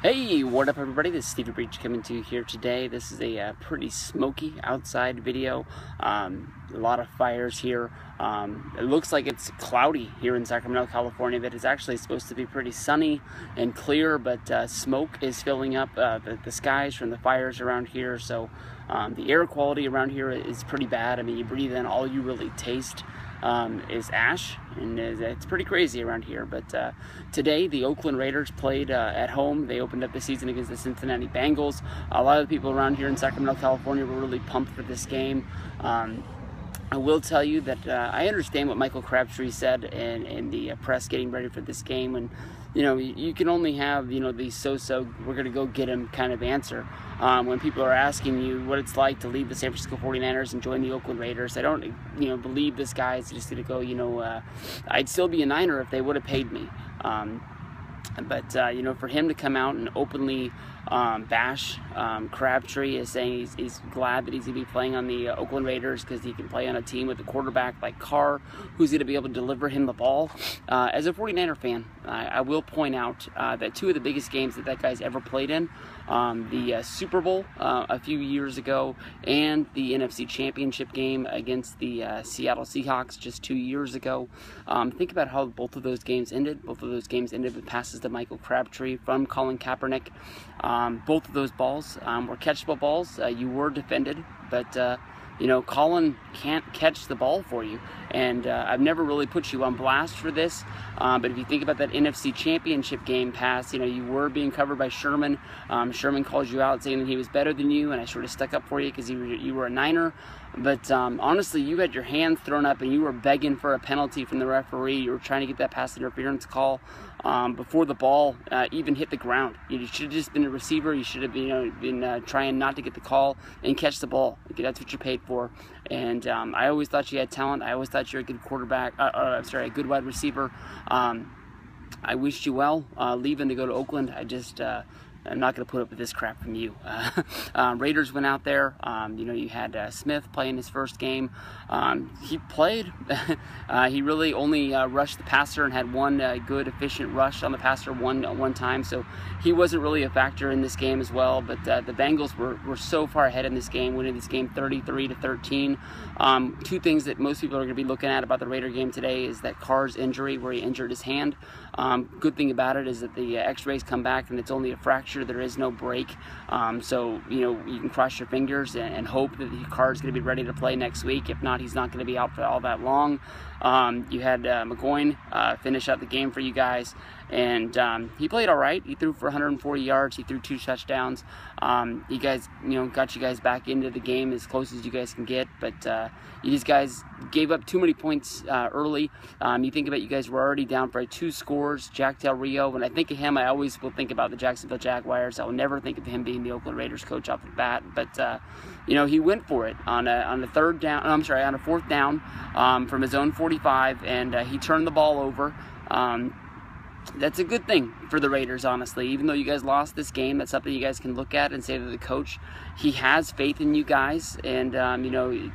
Hey, what up everybody? This is Stevie Breach coming to you here today. This is a pretty smoky outside video. A lot of fires here. It looks like it's cloudy here in Sacramento, California, but it's actually supposed to be pretty sunny and clear, but smoke is filling up the skies from the fires around here. So the air quality around here is pretty bad. I mean, you breathe in, all you really taste is ash, and it's pretty crazy around here. But today the Oakland Raiders played at home. They opened up the season against the Cincinnati Bengals. A lot of the people around here in Sacramento, California were really pumped for this game. I will tell you that I understand what Michael Crabtree said in the press getting ready for this game, and you can only have these so-so we're going to go get him kind of answer when people are asking you what it's like to leave the San Francisco 49ers and join the Oakland Raiders. I don't believe this guy is just going to go I'd still be a Niner if they would have paid me. But for him to come out and openly bash Crabtree is saying he's glad that he's going to be playing on the Oakland Raiders because he can play on a team with a quarterback like Carr who's going to be able to deliver him the ball. As a 49er fan, I will point out that two of the biggest games that guy's ever played in, the Super Bowl a few years ago and the NFC Championship game against the Seattle Seahawks just 2 years ago. Think about how both of those games ended. Both of those games ended with passes to Michael Crabtree from Colin Kaepernick. Both of those balls were catchable balls. You were defended, but Colin can't catch the ball for you. And I've never really put you on blast for this, but if you think about that NFC Championship game pass, you were being covered by Sherman. Sherman calls you out saying that he was better than you, and I sort of stuck up for you because you were a Niner. But honestly, you had your hands thrown up and you were begging for a penalty from the referee. You were trying to get that pass interference call before the ball even hit the ground. You should have just been a receiver. You should have been trying not to get the call and catch the ball. That's what you're paid for. And I always thought you had talent. I always thought you were a good quarterback. A good wide receiver. I wished you well leaving to go to Oakland. I'm not going to put up with this crap from you. Raiders went out there. You had Smith playing his first game. He played. He really only rushed the passer and had one good, efficient rush on the passer one time. So he wasn't really a factor in this game as well. But the Bengals were so far ahead in this game, winning this game 33-13. Two things that most people are going to be looking at about the Raider game today is that Carr's injury, where he injured his hand. Good thing about it is that the X-rays come back and it's only a fracture. There is no break, so you can cross your fingers and hope that Carr's going to be ready to play next week. If not, he's not going to be out for all that long. You had McGoin finish out the game for you guys, and he played all right. He threw for 140 yards. He threw 2 touchdowns. You guys, got you guys back into the game as close as you guys can get, but these guys gave up too many points early. You think about you guys were already down for 2 scores. Jack Del Rio, when I think of him, I always will think about the Jacksonville Jaguars. I will never think of him being the Oakland Raiders coach off the bat, but he went for it on a fourth down from his own 45, and he turned the ball over. That's a good thing for the Raiders, honestly. Even though you guys lost this game, that's something you guys can look at and say to the coach, he has faith in you guys, and you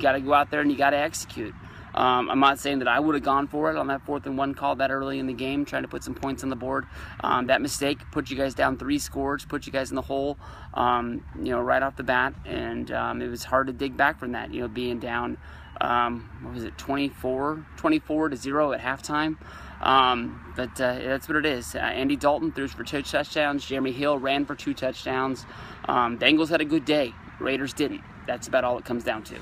got to go out there and you got to execute. I'm not saying that I would have gone for it on that 4th and 1 call that early in the game, trying to put some points on the board. That mistake put you guys down 3 scores, put you guys in the hole, right off the bat, and it was hard to dig back from that, being down, 24-0 at halftime. But that's what it is. Andy Dalton threw for 2 touchdowns. Jeremy Hill ran for 2 touchdowns. Bengals had a good day. Raiders didn't. That's about all it comes down to.